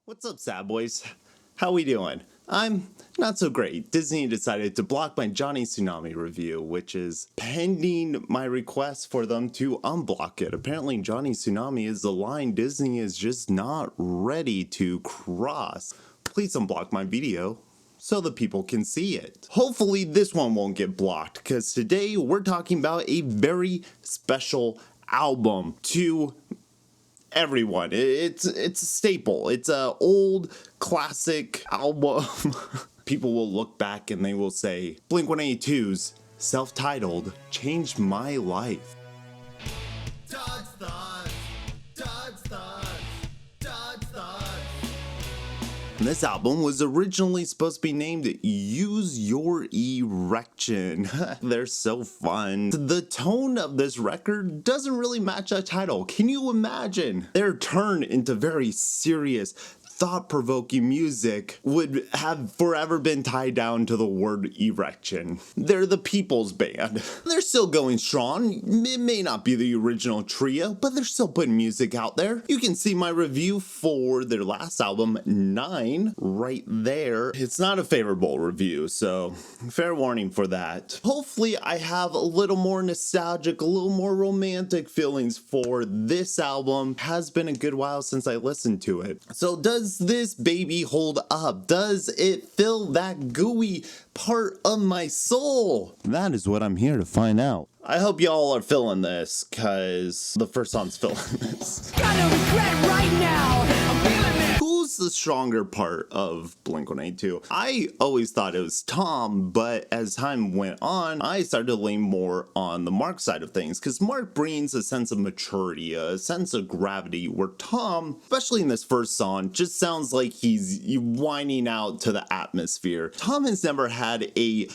What's up, sad boys? How we doing? I'm not so great. Disney decided to block my Johnny Tsunami review, which is pending my request for them to unblock it. Apparently, Johnny Tsunami is the line Disney is just not ready to cross. Please unblock my video so the people can see it. Hopefully this one won't get blocked, because today we're talking about a very special album to everyone. It's a staple. It's a old classic album. People will look back and they will say, Blink-182's self-titled changed my life. Todd's thoughts. Todd's thoughts. Todd's thoughts. This album was originally supposed to be named Use Your Erection. They're so fun. The tone of this record doesn't really match that title. Can you imagine? Their turn into very serious, thought-provoking music would have forever been tied down to the word erection. They're the people's band. They're still going strong. It may not be the original trio, but they're still putting music out there. You can see my review for their last album, 9, right there. It's not a favorable review, so fair warning for that. Hopefully I have a little more nostalgic, a little more romantic feelings for this album. Has been a good while since I listened to it. So does this baby hold up? Does it fill that gooey part of my soul? That is what I'm here to find out. I hope y'all are feeling this, because the first song's feeling this. Gotta regret right now. I'm feeling it. Who's the stronger part of Blink-182? I always thought it was Tom, but as time went on, I started to lean more on the Mark side of things, because Mark brings a sense of maturity, a sense of gravity, where Tom, especially in this first song, just sounds like he's whining out to the atmosphere. Tom has never had a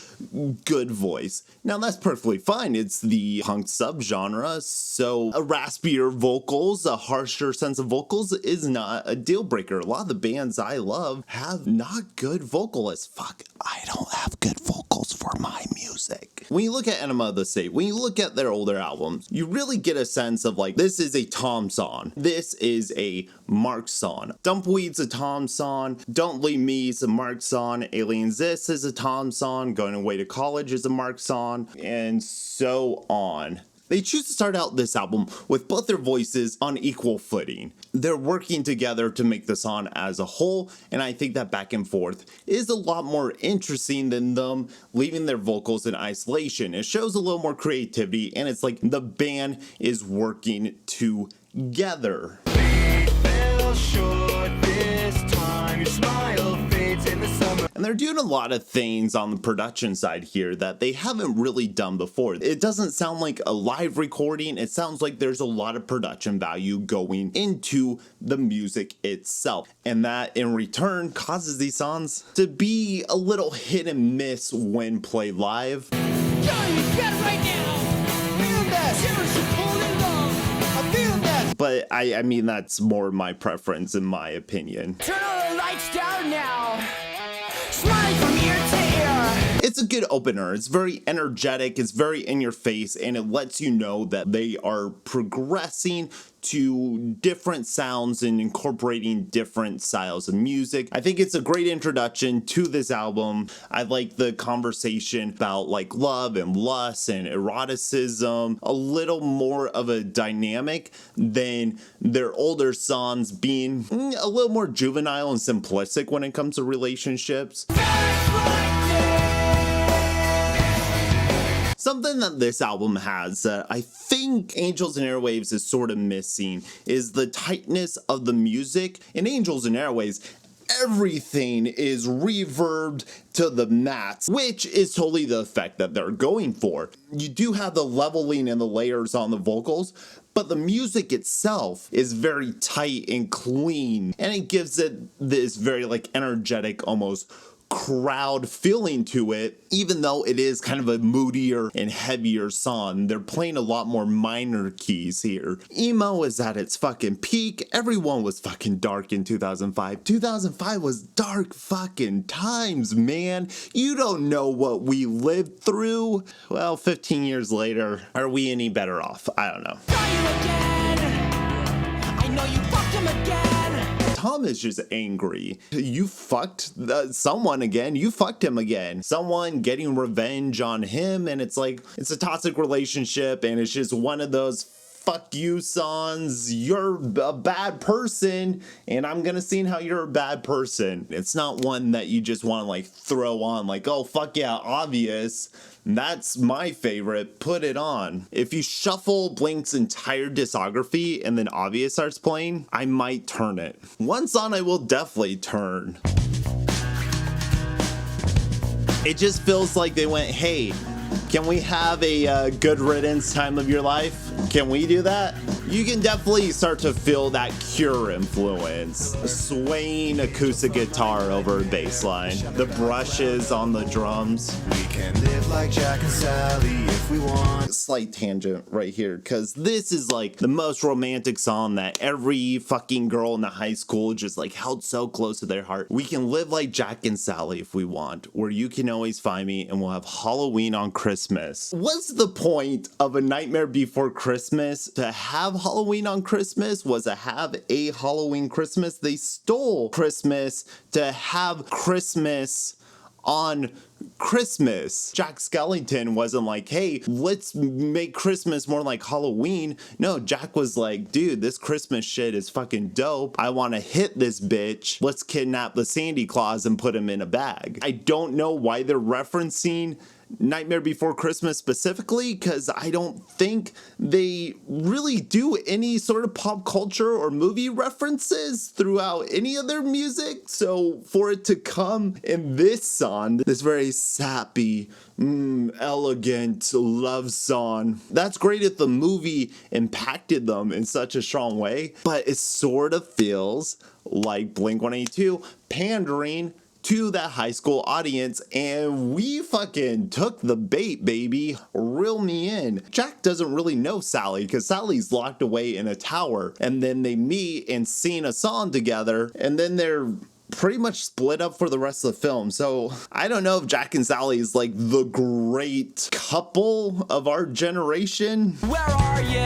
good voice. Now that's perfectly fine. It's the punk subgenre, so a raspier vocals, a harsher sense of vocals is not a deal breaker. A lot of the bands I love have not good vocalists. Fuck, I don't have good vocals for my music. When you look at Enema of the State, when you look at their older albums, you really get a sense of like, this is a Tom song. This is a Mark song. Dumpweed's a Tom song. Don't Leave Me is a Mark song. Aliens This is a Tom song. Going Away to College is a Mark song. And so on. They choose to start out this album with both their voices on equal footing. They're working together to make the song as a whole, and I think that back and forth is a lot more interesting than them leaving their vocals in isolation. It shows a little more creativity, and it's like the band is working together. Fell short this time, your smile fades in the summer. And they're doing a lot of things on the production side here that they haven't really done before. It doesn't sound like a live recording. It sounds like there's a lot of production value going into the music itself. And that in return causes these songs to be a little hit and miss when played live. But I mean, that's more my preference in my opinion. Turn all the lights down now. Smiling from ear to ear. It's a good opener. It's very energetic. It's very in your face, and it lets you know that they are progressing to different sounds and incorporating different styles of music. I think it's a great introduction to this album. I like the conversation about like love and lust and eroticism, a little more of a dynamic than their older songs being a little more juvenile and simplistic when it comes to relationships. Something that this album has that I think Angels and Airwaves is sort of missing is the tightness of the music. In Angels and Airwaves, everything is reverbed to the max, which is totally the effect that they're going for. You do have the leveling and the layers on the vocals, but the music itself is very tight and clean, and it gives it this very like energetic, almost crowd feeling to it, even though it is kind of a moodier and heavier song. They're playing a lot more minor keys here. Emo is at its fucking peak. Everyone was fucking dark in 2005. 2005 was dark fucking times, man. You don't know what we lived through. Well, 15 years later, are we any better off? I don't know. Saw you again. I know you fucked him again. Tom is just angry. You fucked someone again. You fucked him again. Someone getting revenge on him, and it's like, it's a toxic relationship, and it's just one of those fuck you songs. You're a bad person, and I'm gonna see how you're a bad person. It's not one that you just want to like throw on like, oh fuck yeah, obvious. That's my favorite, put it on. If you shuffle Blink's entire discography and then Obvious starts playing, I might turn it. One song I will definitely turn. It just feels like they went, hey, can we have a good riddance time of your life? Can we do that? You can definitely start to feel that Cure influence. A swaying acoustic guitar over a bass line. The brushes on the drums. We can live like Jack and Sally if we want. Slight tangent right here, because this is like the most romantic song that every fucking girl in the high school just like held so close to their heart. We can live like Jack and Sally if we want, where you can always find me, and we'll have Halloween on Christmas. What's the point of A Nightmare Before Christmas? To have Halloween on Christmas was to have a Halloween Christmas. They stole Christmas to have Christmas on Christmas. Jack Skellington wasn't like, hey, let's make Christmas more like Halloween. No, Jack was like, dude, this Christmas shit is fucking dope. I want to hit this bitch. Let's kidnap the Sandy Claus and put him in a bag. I don't know why they're referencing Nightmare Before Christmas specifically, because I don't think they really do any sort of pop culture or movie references throughout any of their music. So for it to come in this song, this very sappy, elegant love song, that's great if the movie impacted them in such a strong way, but it sort of feels like Blink-182 pandering to that high school audience, and we fucking took the bait, baby. Reel me in. Jack doesn't really know Sally because Sally's locked away in a tower, and then they meet and sing a song together, and then they're pretty much split up for the rest of the film. So I don't know if Jack and Sally is like the great couple of our generation. Where are you?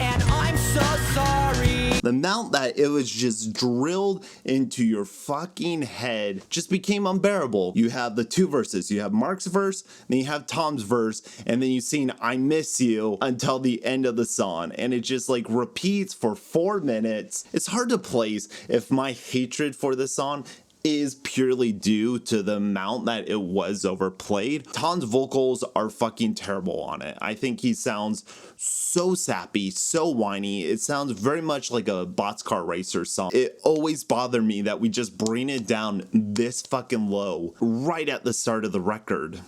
And I'm so sorry. The amount that it was just drilled into your fucking head just became unbearable. You have the two verses. You have Mark's verse, then you have Tom's verse, and then you sing I Miss You until the end of the song. And it just like repeats for 4 minutes. It's hard to place if my hatred for this song is purely due to the amount that it was overplayed. Tom's vocals are fucking terrible on it. I think he sounds so sappy, so whiny. It sounds very much like a Boxcar Racer song. It always bothered me that we just bring it down this fucking low right at the start of the record.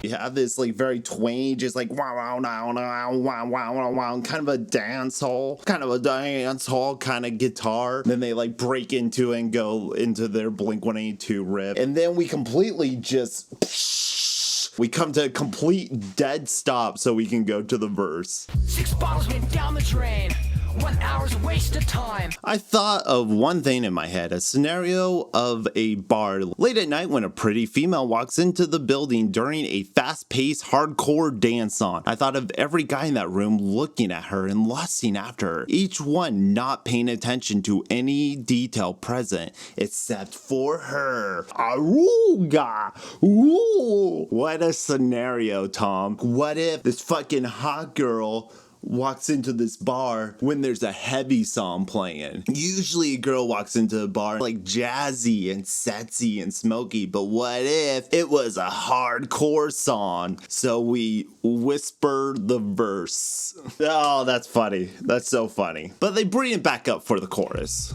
You have this like very twangy, just like wow wow wow wow wow wow wow, kind of a dance hall kind of guitar. Then they like break into and go into their Blink-182 riff, and then we completely just we come to a complete dead stop so we can go to the verse. 6 bottles went down the drain. 1 hour's a waste of time. I thought of one thing in my head, a scenario of a bar late at night when a pretty female walks into the building during a fast-paced hardcore dance song. I thought of every guy in that room looking at her and lusting after her, each one not paying attention to any detail present except for her. Aruga! Ooh! What a scenario, Tom. What if this fucking hot girl walks into this bar when there's a heavy song playing? Usually a girl walks into a bar like jazzy and sexy and smoky, but what if it was a hardcore song? So we whisper the verse. Oh, that's funny. That's so funny. But they bring it back up for the chorus.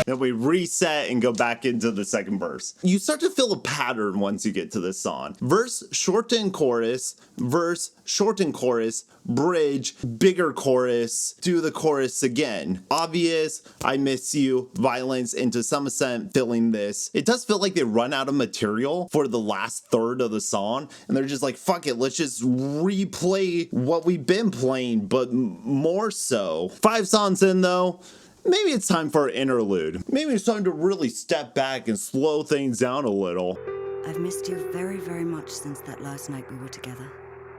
Then we reset and go back into the second verse. You start to feel a pattern once you get to this song. Verse, shorten chorus, verse, shorten chorus, bridge, bigger chorus, do the chorus again. Obvious, I miss you, violence, and to some extent filling this. It does feel like they run out of material for the last third of the song, and they're just like, fuck it, let's just replay what we've been playing, but more so. 5 songs in though, maybe it's time for an interlude. Maybe it's time to really step back and slow things down a little. I've missed you very, very much since that last night we were together.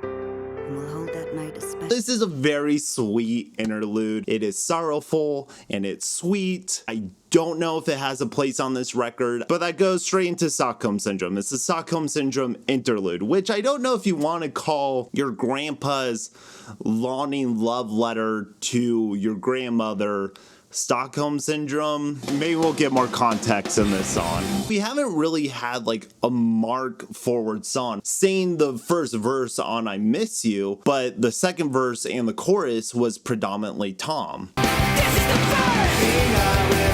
And we'll hold that night especially. This is a very sweet interlude. It is sorrowful and it's sweet. I don't know if it has a place on this record, but that goes straight into Stockholm Syndrome. It's the Stockholm Syndrome interlude, which I don't know if you want to call your grandpa's longing love letter to your grandmother Stockholm Syndrome. Maybe we'll get more context in this song. We haven't really had like a Mark forward song saying the first verse on I Miss You, but the second verse and the chorus was predominantly Tom. This is the first thing I remember.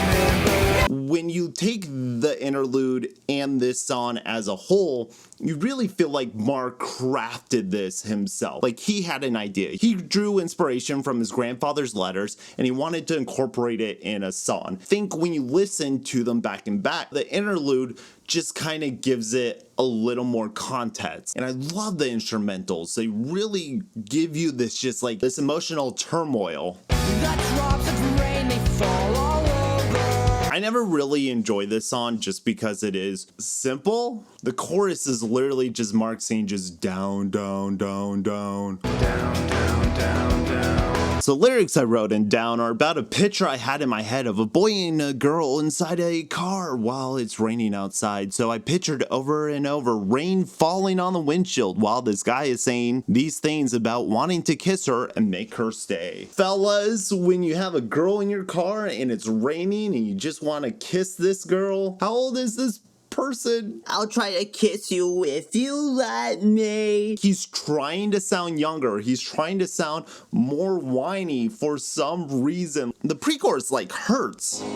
When you take the interlude and this song as a whole, you really feel like Mark crafted this himself. Like he had an idea. He drew inspiration from his grandfather's letters and he wanted to incorporate it in a song. I think when you listen to them back and back, the interlude just kind of gives it a little more context. And I love the instrumentals. They really give you this just like this emotional turmoil. The drops of rain, they fall all over. I never really enjoy this song just because it is simple. The chorus is literally just Mark saying just down, down, down, down. Down, down, down, down. So lyrics I wrote in down are about a picture I had in my head of a boy and a girl inside a car while it's raining outside. So I pictured over and over rain falling on the windshield while this guy is saying these things about wanting to kiss her and make her stay. Fellas, when you have a girl in your car and it's raining and you just want to kiss this girl, how old is this person? I'll try to kiss you if you let me. He's trying to sound younger. He's trying to sound more whiny for some reason. The pre-chorus like hurts. Pick me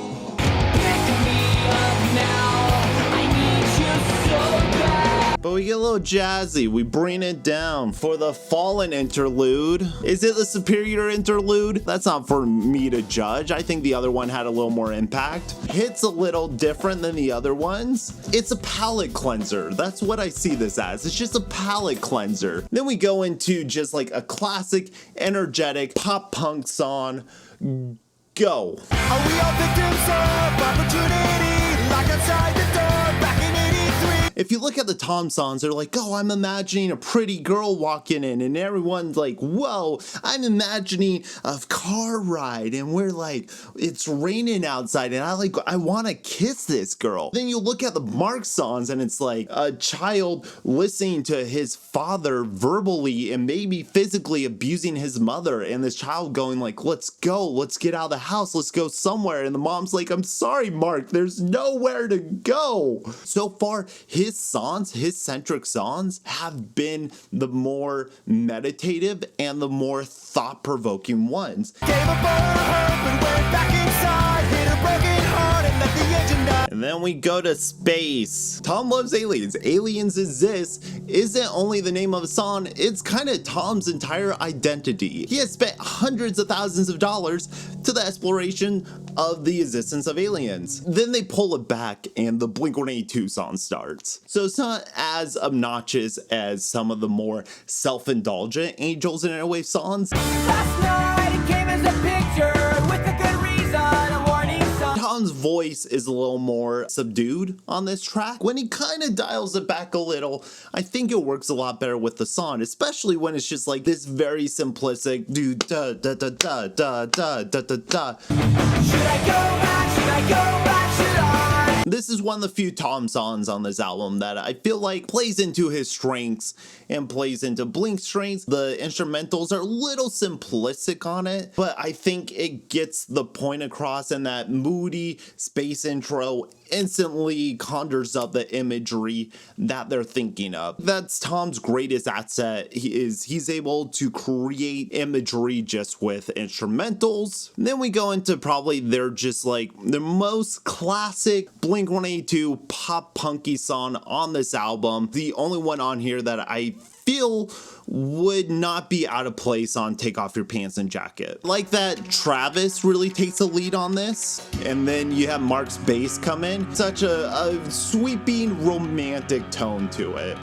up now. I need you so bad. But we get a little jazzy. We bring it down for the Fallen interlude. Is it the superior interlude? That's not for me to judge. I think the other one had a little more impact. Hits a little different than the other ones. It's a palate cleanser. That's what I see this as. It's just a palate cleanser. Then we go into just like a classic, energetic pop punk song. Go. Are we all victims of opportunity? Like outside the door back in 83. If you look at the Tom songs, they're like, oh, I'm imagining a pretty girl walking in, and everyone's like, whoa, I'm imagining a car ride, and we're like, it's raining outside, and I want to kiss this girl. Then you look at the Mark songs, and it's like a child listening to his father verbally and maybe physically abusing his mother, and this child going like, let's go, let's get out of the house, let's go somewhere, and the mom's like, I'm sorry, Mark, there's nowhere to go. So far, his songs, his centric songs, have been the more meditative and the more thought-provoking ones. Gave up all her hope and went back inside. Hit her broken heart and let the engine die. And then we go to space. Tom loves aliens. Aliens exist isn't only the name of a song, it's kind of Tom's entire identity. He has spent hundreds of thousands of dollars to the exploration of the existence of aliens. Then they pull it back and the Blink-182 song starts. So it's not as obnoxious as some of the more self-indulgent Angels and Airwaves songs. Last night it came as a picture with a good reason, a warning sign. Tom's voice is a little more subdued on this track. When he kind of dials it back a little, I think it works a lot better with the song, especially when it's just like this very simplistic do da da da da da da da da da. Should I go back? Should I go back? Should I? This is one of the few Tom songs on this album that I feel like plays into his strengths and plays into Blink's strengths. The instrumentals are a little simplistic on it, but I think it gets the point across, and that moody space intro instantly conjures up the imagery that they're thinking of. That's Tom's greatest asset. He's able to create imagery just with instrumentals. And then we go into probably their just like the most classic Blink-182 pop punky song on this album. The only one on here that I feel would not be out of place on Take Off Your Pants and Jacket. Like that Travis really takes the lead on this, and then you have Mark's bass come in. Such a sweeping romantic tone to it.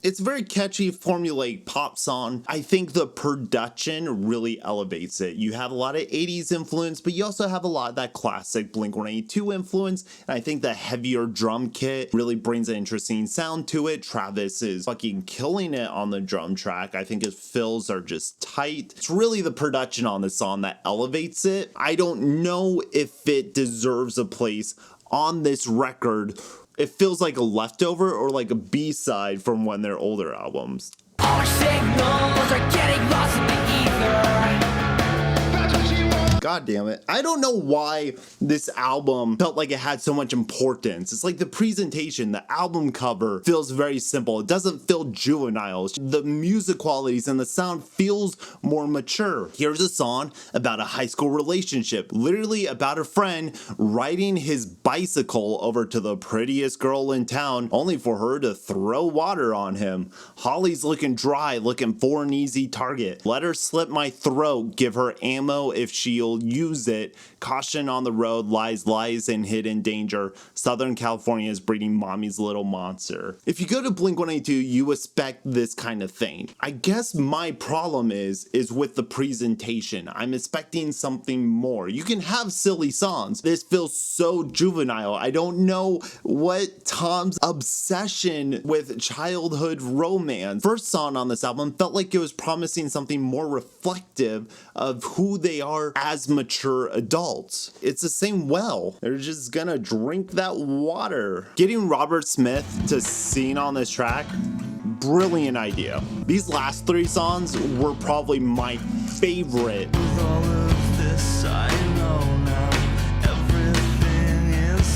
It's a very catchy, formulaic pop song. I think the production really elevates it. You have a lot of 80s influence, but you also have a lot of that classic Blink-182 influence. And I think the heavier drum kit really brings an interesting sound to it. Travis is fucking killing it on the drum track. I think his fills are just tight. It's really the production on this song that elevates it. I don't know if it deserves a place on this record. It feels like a leftover or like a B-side from one of their older albums. Our signals are getting lost in the ether. God damn it. I don't know why this album felt like it had so much importance. It's like the presentation, the album cover feels very simple. It doesn't feel juvenile. The music qualities and the sound feels more mature. Here's a song about a high school relationship, literally about a friend riding his bicycle over to the prettiest girl in town, only for her to throw water on him. Holly's looking dry, looking for an easy target. Let her slit my throat, give her ammo if she'll use it. Caution on the road, lies and hidden danger. Southern California is breeding mommy's little monster. If you go to Blink-182, you expect this kind of thing. I guess my problem is with the presentation. I'm expecting something more. You can have silly songs. This feels so juvenile. I don't know what Tom's obsession with childhood romance. First song on this album felt like it was promising something more reflective of who they are as mature adults. It's the same well. They're just gonna drink that water. Getting Robert Smith to sing on this track, brilliant idea. These last three songs were probably my favorite.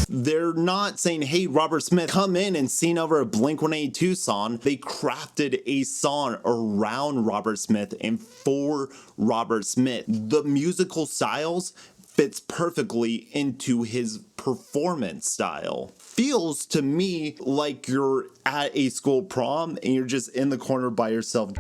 They're not saying, hey, Robert Smith, come in and sing over a Blink-182 song. They crafted a song around Robert Smith and for Robert Smith. The musical styles fits perfectly into his performance style. Feels to me like you're at a school prom and you're just in the corner by yourself.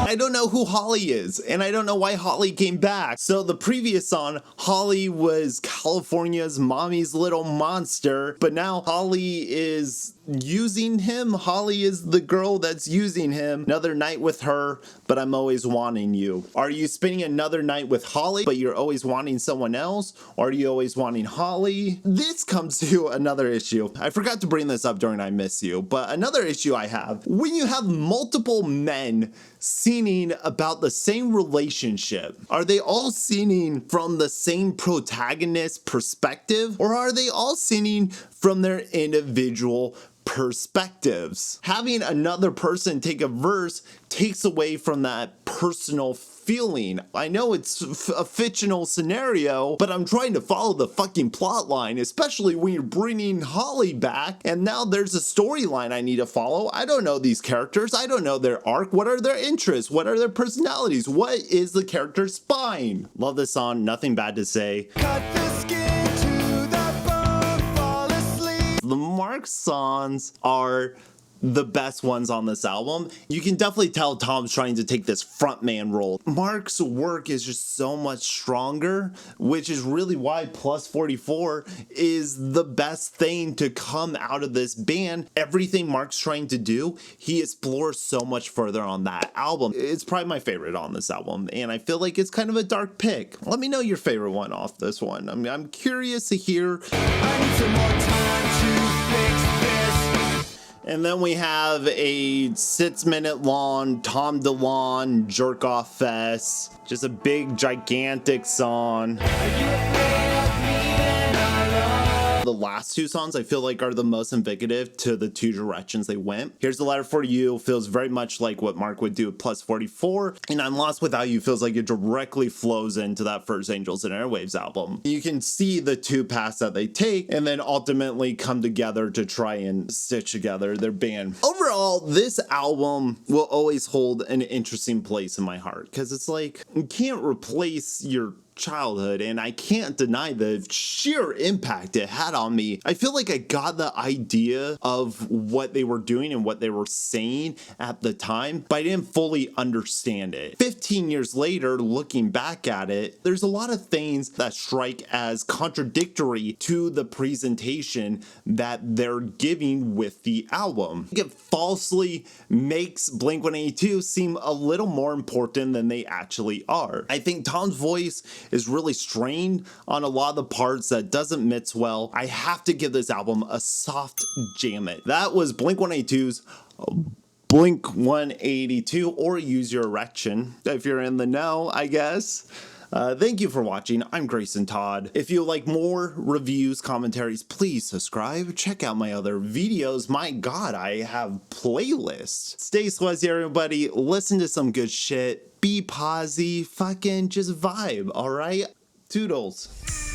I don't know who Holly is, and I don't know why Holly came back. So the previous song, Holly was California's mommy's little monster, but now Holly is using him. Holly is the girl that's using him. Another night with her, but I'm always wanting you. Are you spending another night with Holly, but you're always wanting someone else? Or are you always wanting Holly? This comes to another issue. I forgot to bring this up during I Miss You, but another issue I have, when you have multiple men singing about the same relationship, are they all singing from the same protagonist perspective, or are they all singing from their individual perspectives? Having another person take a verse takes away from that personal feeling. I know it's a fictional scenario, but I'm trying to follow the fucking plot line, especially when you're bringing Holly back and now there's a storyline I need to follow. I don't know these characters. I don't know their arc. What are their interests? What are their personalities? What is the character's spine? Love this song. Nothing bad to say. Cut the skin to the bone, fall asleep. The Mark songs are the best ones on this album. You can definitely tell Tom's trying to take this frontman role. Mark's work is just so much stronger, which is really why Plus 44 is the best thing to come out of this band. Everything Mark's trying to do, he explores so much further on that album. It's probably my favorite on this album, and I feel like it's kind of a dark pick. Let me know your favorite one off this one. I mean, I'm curious to hear. I need some more time to fix this. And then we have a 6-minute long Tom DeLonge jerk off fest. Just a big, gigantic song. The last two songs I feel like are the most indicative to the two directions they went. Here's the Letter for You feels very much like what Mark would do with Plus 44, and I'm Lost Without You feels like it directly flows into that first Angels and Airwaves album. You can see the two paths that they take and then ultimately come together to try and stitch together their band. Overall, this album will always hold an interesting place in my heart because it's like you can't replace your childhood, and I can't deny the sheer impact it had on me. I feel like I got the idea of what they were doing and what they were saying at the time, but I didn't fully understand it. 15 years later, looking back at it, there's a lot of things that strike as contradictory to the presentation that they're giving with the album. It falsely makes Blink-182 seem a little more important than they actually are. I think Tom's voice is really strained on a lot of the parts that doesn't mix well. I have to give this album a soft jam it. That was Blink-182's Blink-182, or Use Your Erection, if you're in the know, I guess. Thank you for watching. I'm greysontodd. If you like more reviews, commentaries, please subscribe. Check out my other videos. My God, I have playlists. Stay sweaty, everybody. Listen to some good shit. Be posy. Fucking just vibe, all right? Toodles.